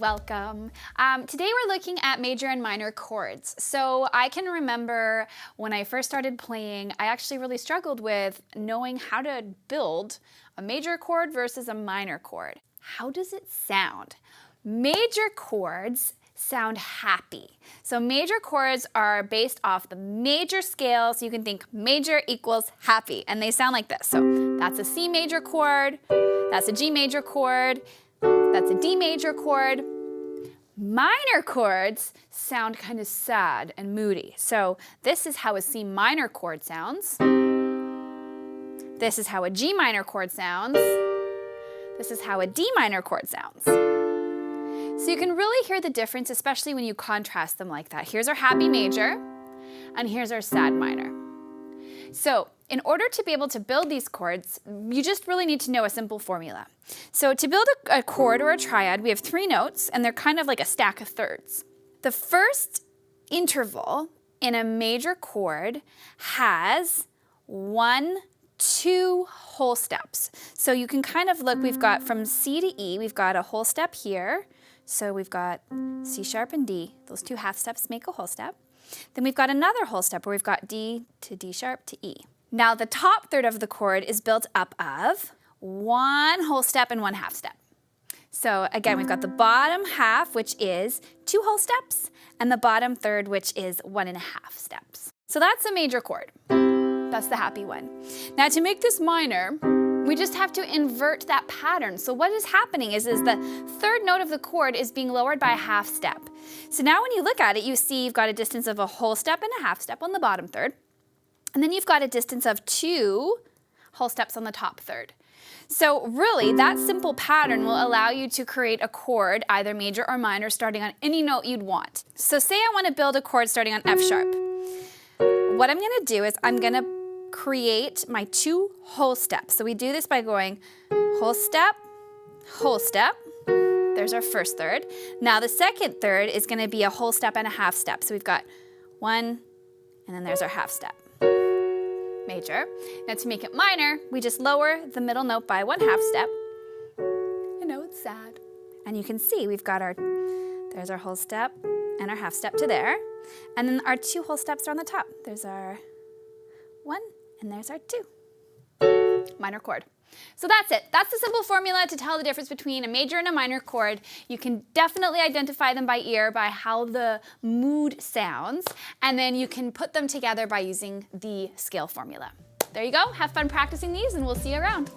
welcome. Today we're looking at major and minor chords. So I can remember when I first started playing, I actually really struggled with knowing how to build a major chord versus a minor chord. How does it sound? Major chords sound happy. So major chords are based off the major scale, so you can think major equals happy, and they sound like this. So that's a C major chord, that's a G major chord, that's a D major chord. Minor chords sound kind of sad and moody. So this is how a C minor chord sounds. This is how a G minor chord sounds. This is how a D minor chord sounds. So you can really hear the difference, especially when you contrast them like that. Here's our happy major, and here's our sad minor. So in order to be able to build these chords, you just really need to know a simple formula. So to build a chord or a triad, we have 3 notes, and they're kind of like a stack of thirds. The first interval in a major chord has 1, 2 whole steps. So you can kind of look, we've got from C to E, we've got a whole step here. So we've got C sharp and D. Those 2 half steps make a whole step. Then we've got another whole step where we've got D to D sharp to E. Now the top third of the chord is built up of 1 whole step and 1 half step. So again, we've got the bottom half, which is 2 whole steps, and the bottom third, which is 1.5 steps. So that's a major chord. That's the happy one. Now to make this minor, we just have to invert that pattern. So what is happening is the third note of the chord is being lowered by a half step. So now when you look at it, you see you've got a distance of a whole step and a half step on the bottom third. And then you've got a distance of 2 whole steps on the top third. So really, that simple pattern will allow you to create a chord, either major or minor, starting on any note you'd want. So say I want to build a chord starting on F sharp. What I'm going to do is I'm going to create my 2 whole steps. So we do this by going whole step, whole step. There's our first third. Now the second third is going to be a whole step and a half step. So we've got 1, and then there's our half step. Major. Now to make it minor, we just lower the middle note by 1 half step. I know it's sad. And you can see we've got there's our whole step and our half step to there. And then our 2 whole steps are on the top. There's our 1, and there's our 2. Minor chord. So that's it. That's the simple formula to tell the difference between a major and a minor chord. You can definitely identify them by ear, by how the mood sounds, and then you can put them together by using the scale formula. There you go. Have fun practicing these, and we'll see you around.